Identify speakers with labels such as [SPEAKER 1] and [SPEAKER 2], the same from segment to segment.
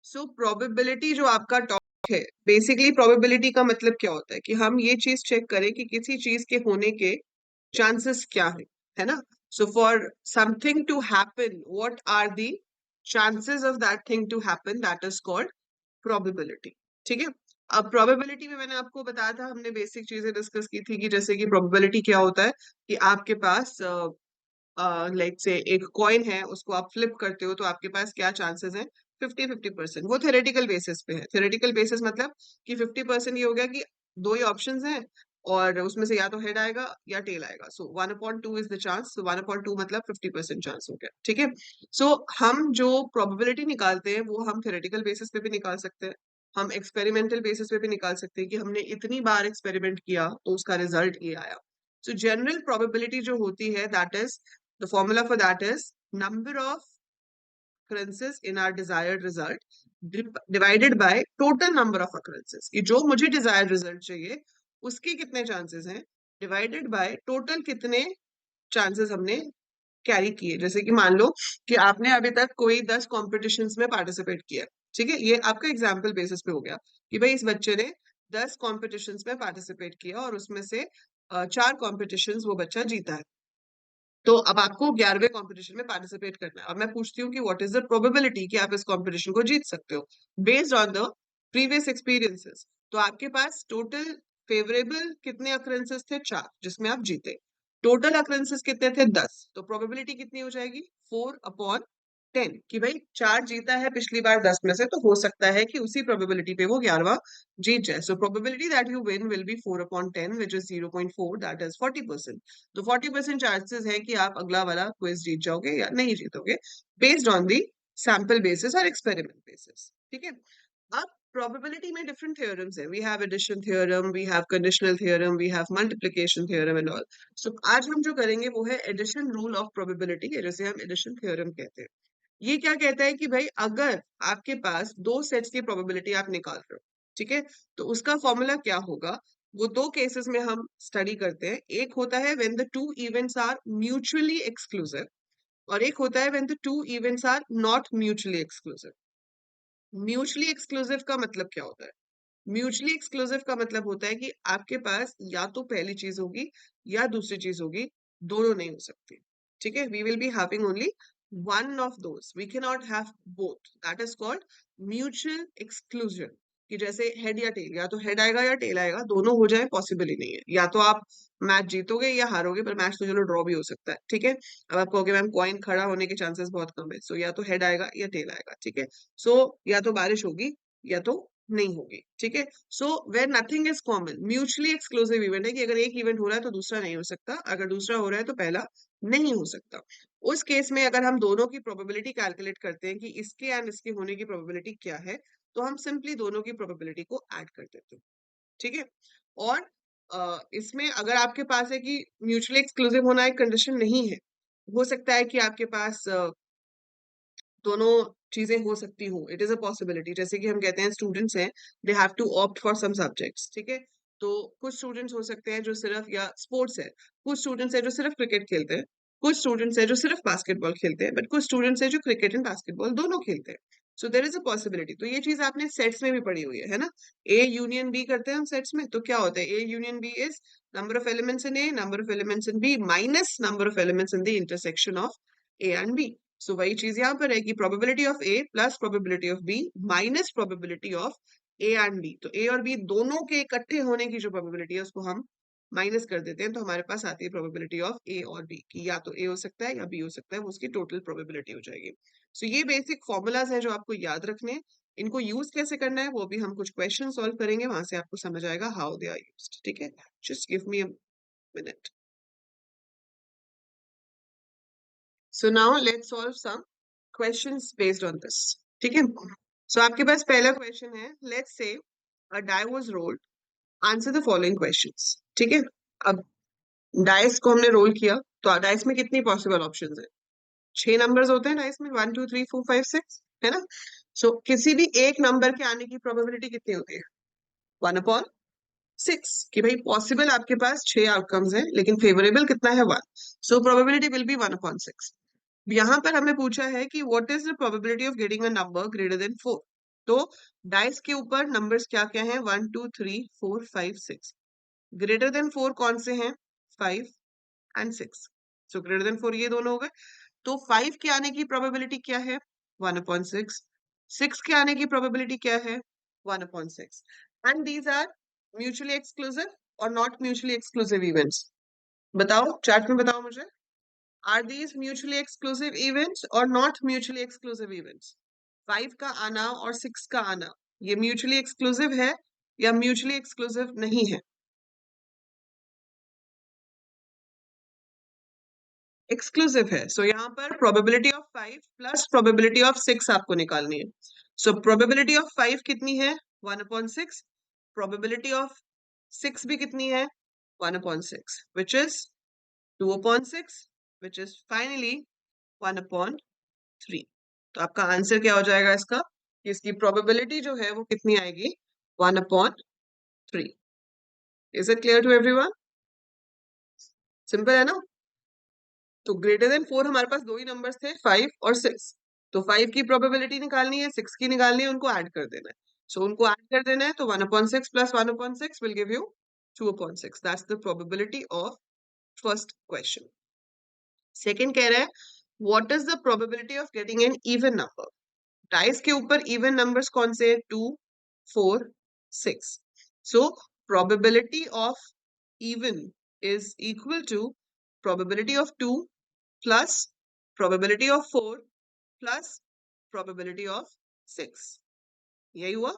[SPEAKER 1] So probability जो आपका topic है, बेसिकली प्रोबेबिलिटी का मतलब क्या होता है कि हम ये चीज चेक करें कि किसी चीज के होने के चांसेस क्या है ना। So for something to happen, what are the chances of that thing to happen, that is called probability. ठीक है। अब प्रोबेबिलिटी में मैंने आपको बताया था, हमने बेसिक चीजें डिस्कस की थी कि जैसे कि प्रोबेबिलिटी क्या होता है कि आपके पास लाइक से एक कॉइन है, उसको आप फ्लिप करते हो तो आपके पास क्या चांसेस हैं, 50-50%। वो थ्योरेटिकल बेसिस पे है। थ्योरेटिकल बेसिस मतलब कि 50% ये हो गया कि दो ही ऑप्शंस हैं और उसमें से या तो हेड आएगा या टेल आएगा। सो 1/2 इज द चांस। सो 1/2 मतलब 50% चांस हो गया। ठीक है। सो हम जो प्रोबेबिलिटी निकालते हैं वो हम थ्योरेटिकल बेसिस पे भी निकाल सकते हैं, हम एक्सपेरिमेंटल बेसिस पे भी निकाल सकते हैं कि हमने इतनी बार एक्सपेरिमेंट किया तो उसका रिजल्ट ये आया। सो जनरल प्रोबेबिलिटी जो होती है, that is the formula for that is number of occurrences in our desired result divided by total number of occurrences। कि जो मुझे desired result चाहिए उसके कितने chances हैं divided by total कितने chances हमने कैरी किए। जैसे कि मान लो कि आपने अभी तक कोई 10 कॉम्पिटिशन्स में पार्टिसिपेट किया। ठीक है, ये आपका एग्जाम्पल बेसिस पे हो गया कि भाई इस बच्चे ने 10 कॉम्पिटिशन्स में पार्टिसिपेट किया और उसमें से 4 कॉम्पिटिशन्स वो बच्चा जीता है। तो अब आपको 11वें कंपटीशन में पार्टिसिपेट करना है। अब मैं पूछती हूँ कि व्हाट इज द प्रोबेबिलिटी कि आप इस कंपटीशन को जीत सकते हो based on the previous experiences. तो आपके पास टोटल फेवरेबल कितने अक्रेंसेस थे, 4, जिसमें आप जीते। टोटल अक्रेंसेस कितने थे, 10। तो प्रोबेबिलिटी कितनी हो जाएगी, 4/10 कि भाई 4 जीता है पिछली बार 10 में से, तो हो सकता है कि उसी प्रोबेबिलिटी पे वो 11वां जीत जाए। So probability that you win will be 4/10 which is 0.4, that is 40%। तो 40% चांसेस है कि आप अगला वाला क्विज जीत जाओगे या नहीं जीतोगे based on the sample basis और एक्सपेरिमेंट बेसिस। ठीक है। अब प्रोबेबिलिटी में डिफरेंट थ्योरम्स है। We have addition theorem, we have conditional theorem, we have multiplication theorem and all. So आज हम जो करेंगे वो है एडिशन रूल ऑफ प्रोबेबिलिटी, जैसे हम एडिशन थ्योरम कहते हैं। ये क्या कहता है कि भाई अगर आपके पास दो सेट्स की प्रोबेबिलिटी आप निकाल रहे हो, ठीक है, तो उसका फॉर्मूला क्या होगा, वो दो केसेस में हम स्टडी करते हैं। एक होता है when the two events are mutually exclusive और एक होता है when the two events are not mutually exclusive. Mutually exclusive का मतलब क्या होता है, म्यूचुअली एक्सक्लूसिव का मतलब होता है कि आपके पास या तो पहली चीज होगी या दूसरी चीज होगी, दोनों नहीं हो सकती। ठीक है, we will be having only one of those, we can not have both, that is called mutual exclusion. कि जैसे हेड या टेल, या तो हेड आएगा या टेल आएगा, दोनों हो जाए पॉसिबल ही नहीं है। या तो आप मैच जीतोगे या हारोगे, पर मैच तो चलो ड्रॉ भी हो सकता है। ठीक है। अब आप कहोगे मैम कॉइन खड़ा होने के चांसेस बहुत कम है, सो या तो हेड आएगा या टेल आएगा। ठीक है। सो या तो बारिश होगी या तो नहीं होगी। ठीक है। So where nothing is common, mutually exclusive event है कि अगर एक इवेंट हो रहा है तो दूसरा नहीं हो सकता, अगर दूसरा हो रहा है तो पहला नहीं हो सकता। उस केस में अगर हम दोनों की प्रोबेबिलिटी कैलकुलेट करते हैं कि इसके एंड इसके होने की प्रोबेबिलिटी क्या है, तो हम सिंपली दोनों की प्रोबेबिलिटी को ऐड कर देते हैं। ठीक है। और इसमें अगर आपके पास है कि म्यूचुअली एक्सक्लूसिव होना एक कंडीशन नहीं है, हो सकता है कि आपके पास दोनों चीजें हो सकती हो, इट इज अ पॉसिबिलिटी। जैसे कि हम कहते हैं स्टूडेंट्स हैं, they have to opt for some subjects. ठीक है। तो कुछ स्टूडेंट्स हो सकते हैं जो सिर्फ, या स्पोर्ट्स है, कुछ स्टूडेंट्स है जो सिर्फ क्रिकेट खेलते हैं, कुछ स्टूडेंट्स है जो सिर्फ बास्केटबॉल खेलते हैं, बट कुछ स्टूडेंट्स है जो क्रिकेट एंड बास्केटबॉल दोनों खेलते हैं। सो देर इज अ पॉसिबिलिटी। तो ये चीज आपने सेट्स में भी पढ़ी हुई है ना, ए यूनियन बी करते हैं हम सेट्स में। तो क्या होता है, A union B is number of elements in A, number of elements in B minus number of elements in the intersection of A and B. So वही चीज यहाँ पर है कि probability of A plus probability of B minus probability of A and B. तो A और B दोनों के इकट्ठे होने की जो प्रोबेबिलिटी है उसको हम माइनस कर देते हैं, तो हमारे पास आती है प्रोबेबिलिटी ऑफ ए और बी की या तो ए हो सकता है या बी हो सकता है, वो उसकी टोटल प्रोबेबिलिटी हो जाएगी। सो ये बेसिक फॉर्मूलाज हैं जो आपको याद रखने हैं। इनको यूज कैसे करना है वो भी हम कुछ क्वेश्चन सॉल्व करेंगे, वहां से आपको समझ आएगा हाउ दे आर यूज्ड। ठीक है, just give me a minute. So now let's solve some questions based on this. ठीक है। So आपके पास पहला क्वेश्चन है, let's say a die was rolled, answer the following questions। ठीक है। अब डाइस को हमने रोल किया, तो डाइस में कितनी पॉसिबल ऑप्शंस है, 6 नंबर्स होते हैं डाइस में, 1 2 3 4 5 6, है ना। सो किसी भी एक नंबर के आने की प्रोबेबिलिटी कितनी होती है, 1/6। कि भाई पॉसिबल आपके पास 6 आउटकम्स हैं लेकिन फेवरेबल कितना है, 1। So probability will be 1/6। यहाँ पर हमें पूछा है कि what is the probability of getting a number greater than 4। तो डाइस के ऊपर नंबर्स क्या क्या हैं? 1 2 3 4 5 6। ग्रेटर देन 4 कौन से हैं? 5 एंड 6। सो ग्रेटर देन 4 ये दोनों हो गए। तो 5 के आने की प्रोबेबिलिटी क्या है? 1/6। 6 के आने की प्रोबेबिलिटी क्या है? 1/6। And these are mutually exclusive और नॉट म्यूचुअली एक्सक्लूसिव इवेंट्स। बताओ, चैट में बताओ मुझे। Are these mutually exclusive events और नॉट म्यूचुअली एक्सक्लूसिव इवेंट्स? 5 का आना और 6 का आना ये म्यूचुअली एक्सक्लूसिव है या म्यूचुअली एक्सक्लूसिव नहीं है? एक्सक्लूसिव है। सो यहाँ पर probability of 5 plus probability of 6 आपको निकालनी है। सो प्रोबेबिलिटी ऑफ 5 कितनी है? 1/6। प्रोबेबिलिटी ऑफ 6 भी कितनी है? 1/6, which is 2/6, which is finally 1/3। तो आपका आंसर क्या हो जाएगा इसका? कि इसकी प्रोबेबिलिटी जो है वो कितनी आएगी? 1/3। Is it clear to everyone? Simple है ना? तो ग्रेटर देन 4 हमारे पास दो ही नंबर्स थे, 5 और 6। तो 5 की प्रोबेबिलिटी निकालनी है, 6 की निकालनी है, उनको ऐड कर देना है। सो उनको ऐड कर देना है तो 1/6 plus 1/6 will give you 2/6। That's the probability of first question. Second कह रहा है what is the probability of getting an even number? Dice के ऊपर इवन नंबर्स कौन से? 2 4 6। So probability of even is equal to probability of 2 plus probability of 4 plus probability of 6। यही हुआ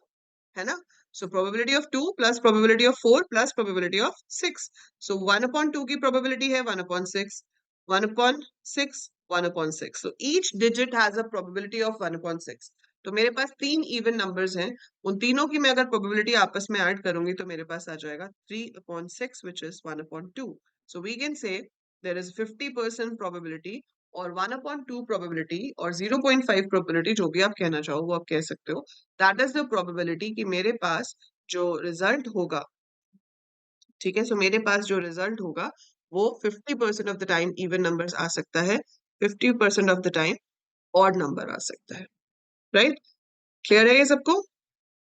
[SPEAKER 1] है ना? So probability of 2 plus probability of 4 plus probability of 6। So 1/2 की probability है 1/6, 1/6, 1/6। So each digit has a probability of 1/6। तो मेरे पास 3 even numbers हैं, उन तीनों की मैं अगर प्रोबेबिलिटी आपस में ऐड करूंगी तो मेरे पास आ जाएगा 3/6 which is 1/2। So we can say there is 50% probability और 1/2 probability और 0.5 probability, जो भी आप कहना चाहो वो आप कह सकते हो। दैट इज द प्रोबेबिलिटी कि मेरे पास जो रिजल्ट होगा, ठीक है, सो मेरे पास जो रिजल्ट होगा वो 50% of the time even numbers आ सकता है, 50% of the time odd number आ सकता है। राइट? क्लियर है ये सबको?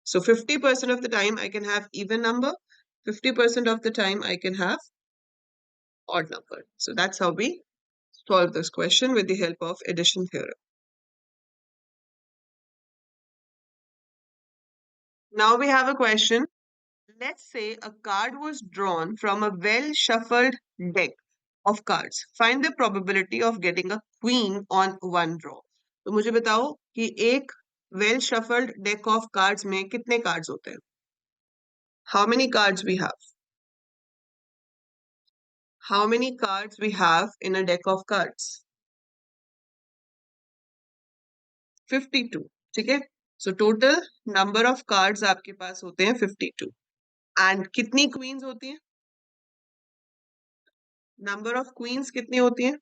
[SPEAKER 1] So 50% of the time I can have even number, 50% of the time I can have odd number. So that's how we solve this question with the help of addition theorem. Now we have a question. Let's say a card was drawn from a well-shuffled deck of cards. Find the probability of getting a queen on one draw. तो मुझे बताओ कि एक well-shuffled deck of cards में कितने cards होते हैं? How many cards we have? How many cards we have in a deck of cards? 52. ठीक है? So total number of cards आपके पास होते हैं 52. And कितनी queens होती हैं? Number of queens कितनी होती हैं?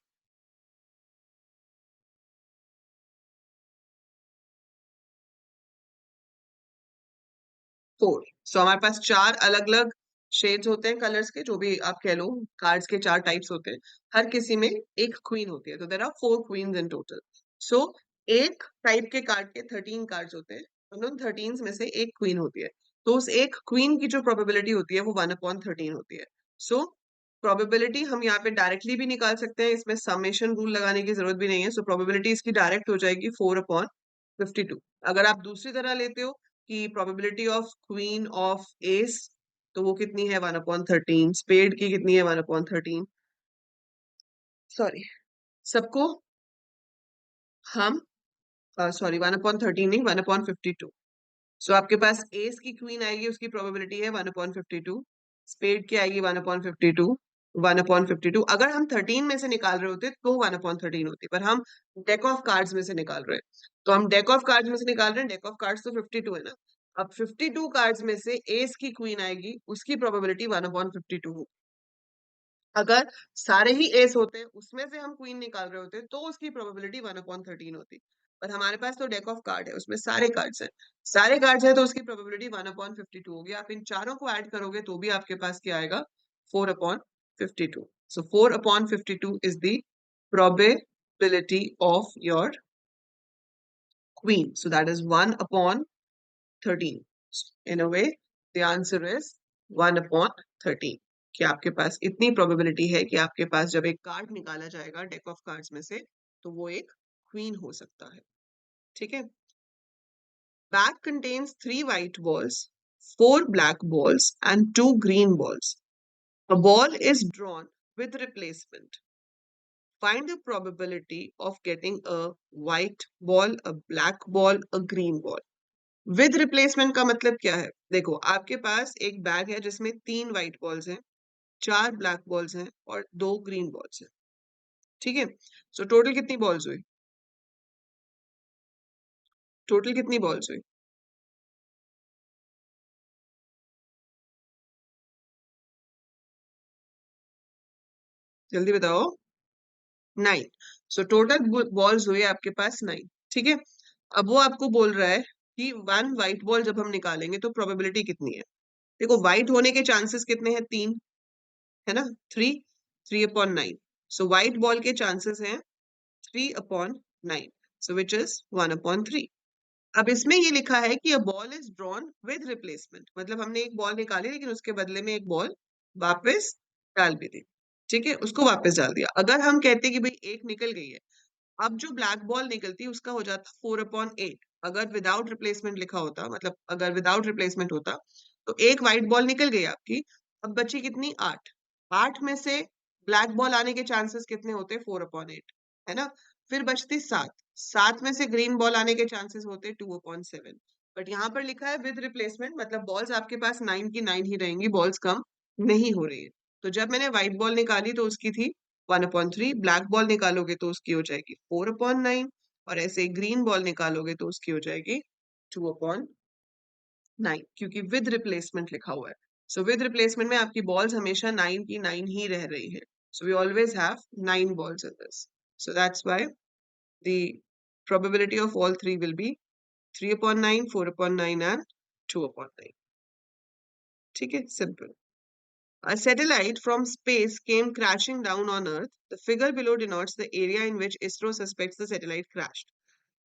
[SPEAKER 1] 4। सो हमारे पास 4 अलग अलग शेड्स होते हैं कलर्स के, जो भी आप कह लो, कार्ड्स के 4 टाइप्स होते हैं, हर किसी में एक क्वीन होती है। तो there are 4 queens in total. So एक टाइप के कार्ड के 13 कार्ड्स होते हैं, उन 13 में से एक क्वीन होती है। तो उस एक क्वीन की जो प्रोबेबिलिटी होती है वो 1/13 होती है। सो प्रोबेबिलिटी हम यहाँ पे डायरेक्टली भी निकाल सकते हैं, इसमें समेशन रूल लगाने की जरूरत भी नहीं है। सो प्रोबेबिलिटी इसकी डायरेक्ट हो जाएगी 4/52। अगर आप दूसरी तरह लेते हो कि probability of queen of S, तो वो कितनी है? 1/13। स्पेड की कितनी है? 1/13। सॉरी, सबको हम सॉरी 1/13 नहीं, 1/52। सो आपके पास एस की क्वीन आएगी, उसकी प्रोबेबिलिटी है 1/52। स्पेड की आएगी 1/52, 1/52। अगर हम 13 में से निकाल रहे होते तो 1/13 होती, पर हम डेक ऑफ कार्ड्स में से निकाल रहे हैं। तो हम डेक ऑफ कार्ड्स में से निकाल रहे हैं, डेक ऑफ कार्ड्स तो 52 है ना। अब 52 कार्ड्स में से एस की क्वीन आएगी, उसकी प्रोबेबिलिटी 1/52 होगी। अगर सारे ही एस होते, उसमें से हम क्वीन निकाल रहे होते, तो उसकी प्रोबेबिलिटी 1/13 होती। पर हमारे पास तो डेक ऑफ कार्ड है, उसमें सारे कार्ड्स हैं, सारे कार्ड्स हैं, तो उसकी प्रोबेबिलिटी 1/52 होगी। आप इन चारों को ऐड करोगे तो भी आपके पास क्या आएगा? 4/52। सो 4/52 is the probability of your queen. So that is 1/52 13. In a way, the answer is 1/13. कि आपके पास इतनी प्रोबेबिलिटी है कि आपके पास जब एक कार्ड निकाला जाएगा डेक ऑफ कार्ड्स में से, तो वो एक क्वीन हो सकता है. ठीक है. Bag contains 3 white balls, 4 black balls, and 2 green balls. A ball is drawn with replacement. Find the probability of getting a white ball, a black ball, a green ball. With replacement का मतलब क्या है? देखो, आपके पास एक bag है जिसमें 3 white balls हैं, 4 black balls हैं और 2 green balls हैं. ठीक है. So total कितनी balls हुई? Total कितनी balls हुई? जल्दी बताओ. 9. सो टोटल बॉल्स हुए आपके पास 9. ठीक है. अब वो आपको बोल रहा है कि 1 व्हाइट बॉल जब हम निकालेंगे तो प्रोबेबिलिटी कितनी है. देखो, व्हाइट होने के चांसेस कितने हैं? 3 है ना. 3/9. सो व्हाइट बॉल के चांसेस हैं 3/9. सो विच इज 1/3. अब इसमें ये लिखा है कि a ball is drawn with replacement, मतलब हमने एक बॉल निकाली लेकिन उसके बदले में एक बॉल वापस डाल भी दी. ठीक है, उसको वापस डाल दिया. अगर हम कहते कि भाई एक निकल गई है, अब जो ब्लैक बॉल निकलती उसका हो जाता 4/8. अगर विदाउट रिप्लेसमेंट लिखा होता, मतलब अगर विदाउट रिप्लेसमेंट होता, तो एक व्हाइट बॉल निकल गई आपकी. अब बची कितनी? 8. 8 में से ब्लैक बॉल आने के चांसेस कितने होते? 4/8, है ना. फिर बचती 7. 7 में से ग्रीन बॉल आने के चांसेस होते 2/7. बट यहाँ पर लिखा है विद रिप्लेसमेंट, मतलब बॉल्स आपके पास 9 की 9 ही रहेंगी, बॉल्स कम नहीं हो रही है. तो जब मैंने व्हाइट बॉल निकाली तो उसकी थी 1/3. ब्लैक बॉल निकालोगे तो उसकी हो जाएगी 4/9. और ऐसे ग्रीन बॉल निकालोगे तो उसकी हो जाएगी 2/9, क्योंकि विद रिप्लेसमेंट लिखा हुआ है. सो विद रिप्लेसमेंट में आपकी बॉल्स हमेशा 9 की 9 ही रह रही है. So we always have 9 balls in this. So that's why the probability of all three will be 3/9, 4/9 and 2/9. ठीक है, simple. A satellite from space came crashing down on Earth. The figure below denotes the area in which ISRO suspects the satellite crashed.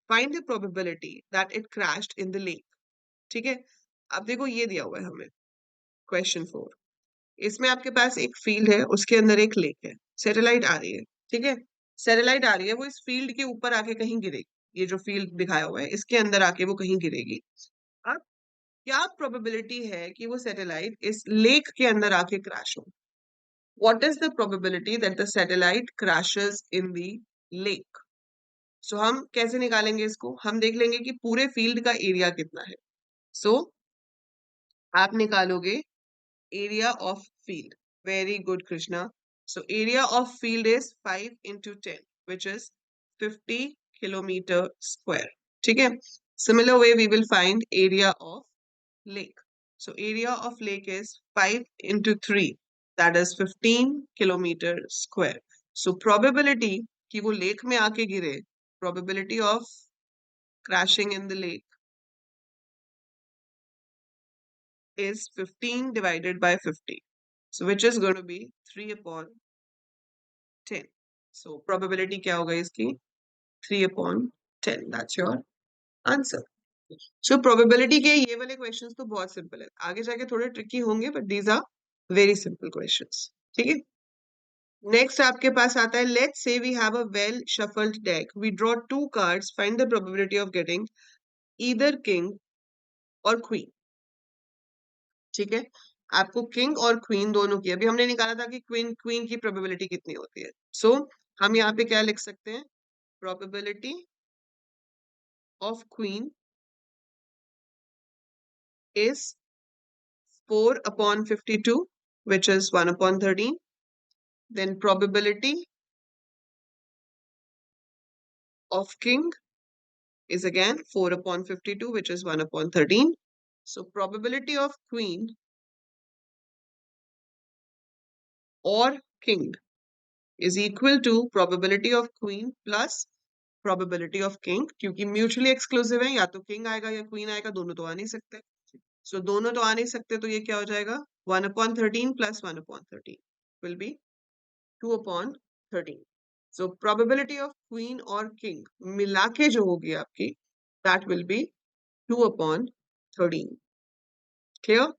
[SPEAKER 1] Find the probability that it crashed in the lake. ठीक है. अब देखो, ये दिया हुआ है हमें question 4. इसमें आपके पास एक फील्ड है, उसके अंदर एक लेक है, सैटेलाइट आ रही है. ठीक है. सैटेलाइट आ रही है, वो इस फील्ड के ऊपर आके कहीं गिरेगी. ये जो फील्ड दिखाया हुआ है इसके अंदर आके वो कहीं गिरेगी. अब क्या प्रोबेबिलिटी है कि वो सैटेलाइट इस लेक के अंदर आके क्रैश हो? What is the probability that the satellite crashes in the lake? So हम कैसे निकालेंगे इसको? हम देख लेंगे कि पूरे फील्ड का एरिया कितना है. So आप निकालोगे area of field. Very good Krishna. So area of field is 5 into 10, which is 50 kilometer square. ठीक है. Similar way we will find area of lake. So area of lake is 5 into 3, that is 15 kilometer square. So probability कि वो lake में आके गिरे, probability of crashing in the lake is 15 divided by 50. So which is going to be 3/10. So probability क्या होगा इसकी? 3/10. That's your answer. So probability के ये वाले questions तो बहुत simple है. आगे जाके थोड़े tricky होंगे, but these are very simple questions. ठीक है. नेक्स्ट आपके पास आता है, let's say we have a well shuffled deck, we draw 2 cards, find the probability of getting either king और क्वीन. ठीक है. आपको किंग और क्वीन दोनों की, अभी हमने निकाला था कि क्वीन क्वीन की प्रोबेबिलिटी कितनी होती है. सो हम यहाँ पे क्या लिख सकते हैं? Probability of queen is 4/52, which is 1/13. Then probability of king is again 4/52, which is 1/13. So probability of queen or king is equal to probability of queen plus probability of king, क्योंकि म्यूचुअली एक्सक्लूसिव है, या तो king आएगा या queen आएगा, दोनों तो आ नहीं सकते. सो दोनों तो आ नहीं सकते, तो ये क्या हो जाएगा? 1/13 plus 1/13 will be 2/13. So probability of queen और king मिला के जो होगी आपकी, that will be 2/13. 13। क्लियर?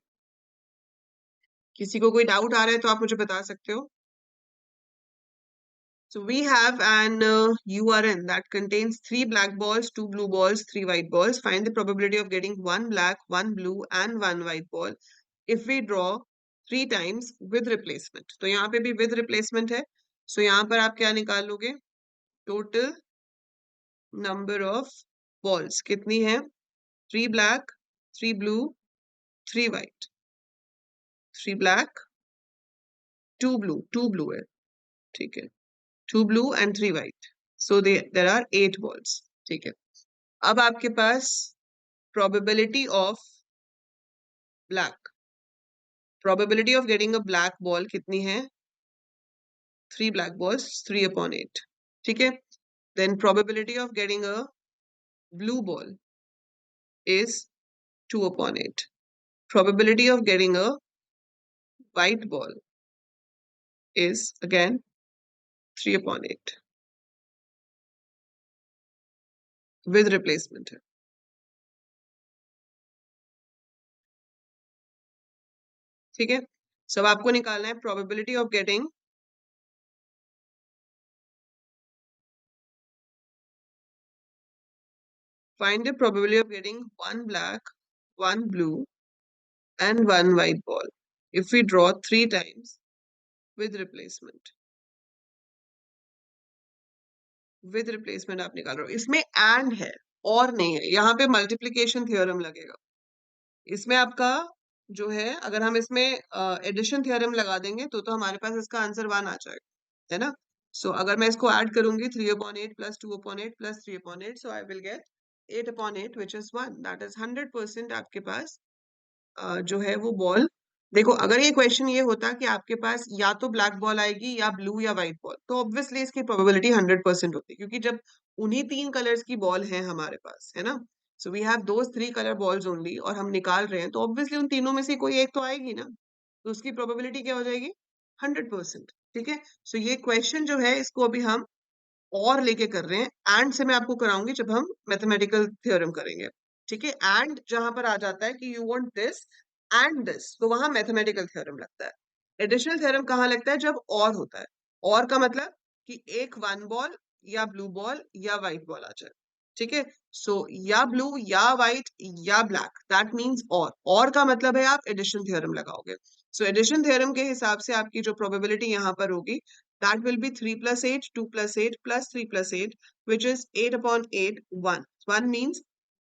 [SPEAKER 1] किसी को कोई डाउट आ रहा है तो आप मुझे बता सकते हो. So we have an URN that contains 3 black balls, 2 blue balls, 3 white balls. Find the probability of getting 1 black, 1 blue and 1 white ball if we draw 3 times with replacement. तो यहाँ पे भी with replacement है. So यहाँ पर आप क्या निकाल लोगे? Total number of balls कितनी है? 3 black, 3 blue, 3 white. 3 black, 2 blue है. ठीक है. 2 blue and 3 white. So there are 8 balls. ठीक है. अब आपके पास probability of black, probability of getting a black ball कितनी है? 3 black balls, 3 upon 8. ठीक है. Then probability of getting a blue ball is 2 upon 8. Probability of getting a white ball is again 3 upon 8 with replacement है. ठीक है. सब आपको निकालना है probability of getting find the probability of getting 1 black, 1 blue and 1 white ball if we draw 3 times with replacement. With replacement आप निकाल रहे हो. इसमें and है और नहीं है. यहाँ पे multiplication theorem लगेगा. इसमें आपका जो है अगर हम इसमें एडिशन थ्योरम लगा देंगे तो हमारे पास इसका आंसर 1 आ जाएगा, है ना. सो अगर मैं इसको ऐड करूंगी 3 upon 8 plus 2 upon 8 plus 3 upon 8, so I will get 8 upon 8 which is 1. That is 100% आपके पास जो है वो बॉल. देखो अगर ये क्वेश्चन ये होता कि आपके पास या तो ब्लैक बॉल आएगी या ब्लू या व्हाइट बॉल तो ऑब्वियसली इसकी प्रोबेबिलिटी 100% होती क्योंकि जब उन्हीं 3 कलर्स की बॉल है हमारे पास, है ना. So we have those 3 colour balls only और हम निकाल रहे हैं तो ऑब्वियसली उन तीनों में से कोई एक तो आएगी ना. तो उसकी प्रोबेबिलिटी क्या हो जाएगी? 100%. ठीक है. सो ये क्वेश्चन जो है इसको अभी हम और लेके कर रहे हैं. एंड से मैं आपको कराऊंगी जब हम मैथमेटिकल थ्योरम करेंगे. ठीक है. एंड जहां पर आ जाता है कि you want this and this तो वहां मैथमेटिकल थ्योरम लगता है. एडिशनल थ्योरम कहाँ लगता है? जब और होता है. और का मतलब कि एक 1 बॉल या ब्लू बॉल या व्हाइट बॉल आ जाए. ठीक है. सो या ब्लू या व्हाइट या ब्लैक दैट मीन्स और का मतलब है आप एडिशन थ्योरम लगाओगे. सो एडिशन थ्योरम के हिसाब से आपकी जो प्रोबेबिलिटी यहाँ पर होगी that will be 3 plus 8, 2 plus 8 plus 3 plus 8, which is 8 upon 8, 1. 1 means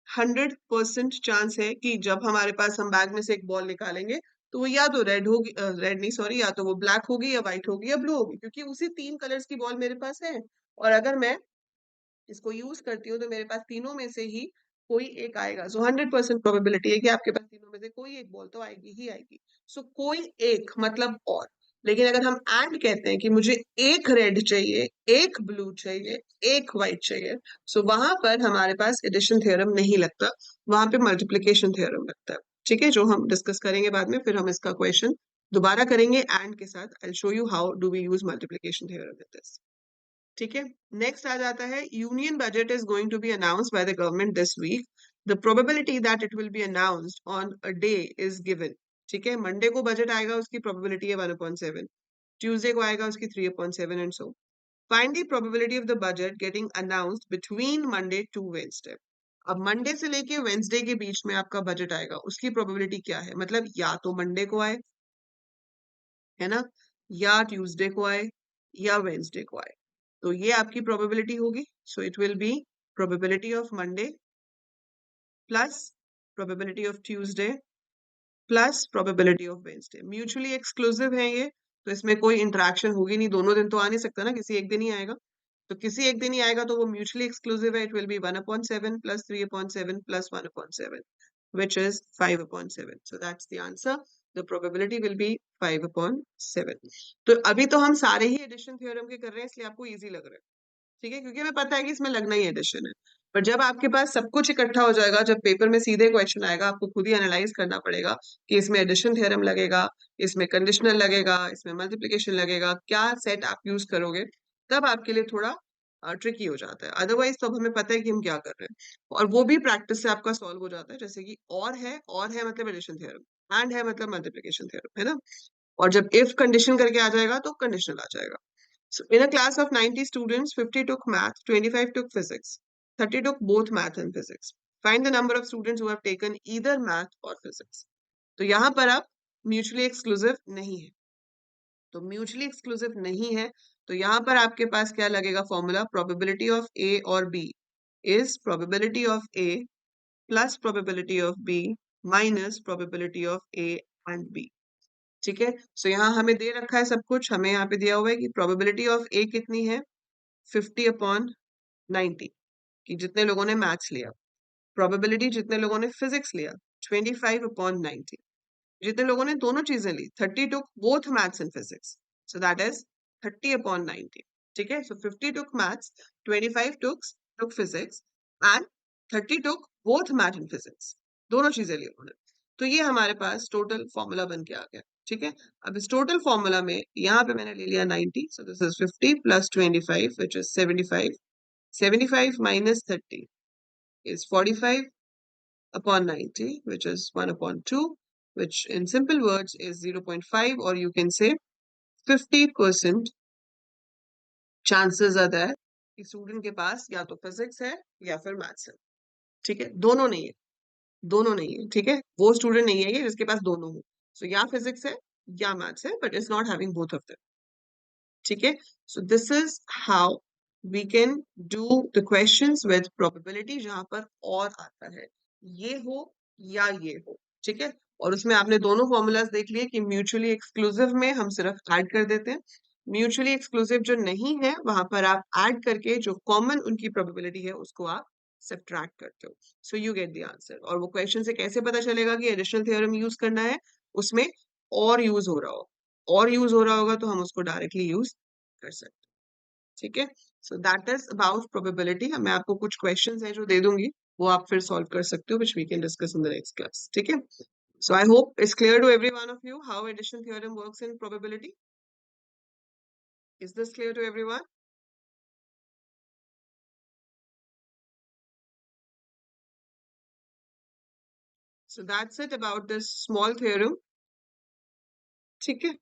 [SPEAKER 1] 100% chance है कि जब हमारे पास हम बैग में से एक बॉल निकालेंगे तो वो या तो रेड होगी, रेड नहीं सॉरी, या तो वो ब्लैक होगी या व्हाइट होगी या ब्लू होगी क्योंकि उसी 3 कलर्स की बॉल मेरे पास है. और अगर मैं इसको यूज करती हूँ तो मेरे पास तीनों में से ही कोई एक आएगा. सो 100% प्रोबेबिलिटी है कि आपके पास तीनों में से कोई एक बॉल तो आएगी ही आएगी. सो कोई एक मतलब और. लेकिन अगर हम एंड कहते हैं कि मुझे एक रेड चाहिए, एक ब्लू चाहिए, एक व्हाइट चाहिए, सो वहां पर हमारे पास एडिशन थ्योरम नहीं लगता. वहां पे मल्टीप्लिकेशन थ्योरम लगता है. ठीक है. जो हम डिस्कस करेंगे बाद में. फिर हम इसका क्वेश्चन दोबारा करेंगे एंड के साथ. I will show you how do we use multiplication theorem with this. ठीक है. नेक्स्ट आ जाता है union budget is going to be announced by the government this week. The probability that it will be announced on a day is given. ठीक है. Monday को budget आएगा उसकी प्रोबेबिलिटी है 1/7. ट्यूसडे को आएगा उसकी 3/7 and so. Find the probability of the budget getting announced between Monday to Wednesday. अब मंडे से लेके वेडनेसडे के बीच में आपका बजट आएगा उसकी प्रोबेबिलिटी क्या है? मतलब या तो मंडे को आए, है ना, या ट्यूसडे को आए या वेडनेसडे को आए. तो ये आपकी प्रोबेबिलिटी होगी. So it will B probability of Monday plus probability of Tuesday plus probability of Wednesday. Mutually exclusive है ये तो इसमें कोई इंटरेक्शन होगी नहीं. दोनों दिन तो आ नहीं सकता ना, किसी एक दिन ही आएगा. तो किसी एक दिन ही आएगा तो वो म्यूचुअली एक्सक्लूसिव है. It will B 1/7 plus 3/7 plus 1/7 which is 5/7. So that's the answer. The probability will be 5/7. तो अभी तो हम सारे ही एडिशन थ्योरम के कर रहे हैं इसलिए आपको इजी लग रहा है. ठीक है. क्योंकि हमें पता है कि इसमें लगना ही एडिशन है. पर जब आपके पास सब कुछ इकट्ठा हो जाएगा, जब पेपर में सीधे क्वेश्चन आएगा, आपको खुद ही एनालाइज करना पड़ेगा कि इसमें एडिशन थ्योरम लगेगा, इसमें कंडीशनल लगेगा, इसमें मल्टीप्लिकेशन लगेगा, क्या सेट आप यूज करोगे. तब आपके लिए थोड़ा ट्रिकी हो जाता है। अदरवाइज तो अब हमें पता है कि हम क्या कर रहे हैं, और वो भी प्रैक्टिस से आपका सॉल्व हो जाता है। जैसे कि और है मतलब एडिशन थ्योरम, एंड है मतलब मल्टीप्लिकेशन थ्योरम, है ना। और जब इफ कंडीशन करके आ जाएगा तो कंडीशनल आ जाएगा। So in a class of 90 students, 50 took math, 25 took physics, 30 took both math and physics. Find the number of students who have taken either math or physics. तो यहाँ पर आप म्यूचुअली एक्सक्लूसिव नहीं है, तो म्यूचुअली एक्सक्लूसिव नहीं है, तो यहाँ पर आपके पास क्या लगेगा फॉर्मूला, प्रोबेबिलिटी ऑफ ए और B is probability of A plus probability of B minus probability of A and B. ठीक है, सो यहाँ हमें दे रखा है सब कुछ, हमें यहाँ पे दिया हुआ है कि प्रोबेबिलिटी ऑफ ए कितनी है, 50/90, कि जितने लोगों ने मैथ्स लिया। प्रोबेबिलिटी जितने लोगों ने फिजिक्स लिया, 25/90। जितने लोगों ने दोनों चीजें ली, 30 took both maths and physics, so that is 30/90। ठीक है, so 50 took maths, 25 took physics and 30 took both math and physics, दोनों चीजें ली उन्होंने। तो ये हमारे पास टोटल फॉर्मूला बन के आ गया। ठीक है, अब इस टोटल फॉर्मूला में यहाँ पे मैंने ले लिया 90, सो this is 50 plus 25 which is 75। 75 minus 30 is 45/90, which is 1/2, which in simple words is 0.5, or you can say 50% chances are there कि स्टूडेंट के पास या तो फिजिक्स है या फिर मैथ्स है। ठीक है, दोनों नहीं है, दोनों नहीं है। ठीक है, वो स्टूडेंट नहीं है ये जिसके पास दोनों हो, सो या फिजिक्स है या मैथ्स है, but it's not having both of them. ठीक है, so this is how we can do the questions with probability, जहां पर और आता है ये हो या ये हो। ठीक है, और उसमें आपने दोनों फॉर्मूलाज देख लिए कि म्यूचुअली एक्सक्लूसिव में हम सिर्फ ऐड कर देते हैं, म्यूचुअली एक्सक्लूसिव जो नहीं है वहां पर आप ऐड करके जो कॉमन उनकी प्रोबेबिलिटी है उसको आप सब्ट्रैक्ट करते हो, so you get the answer. और वो क्वेश्चन से कैसे पता चलेगा कि एडिशनल थ्योरम यूज करना है, उसमें और यूज हो रहा हो, और यूज हो रहा होगा तो हम उसको डायरेक्टली यूज कर सकते हैं। ठीक है, सो दैट इज अबाउट प्रोबेबिलिटी। मैं आपको कुछ क्वेश्चंस हैं जो दे दूंगी, वो आप फिर सॉल्व कर सकते हो, which we can discuss in the next class. ठीक है, so I hope it's clear to every one of you how addition theorem works in probability. Is this clear to everyone? So that's it about this small theorem. ठीक है,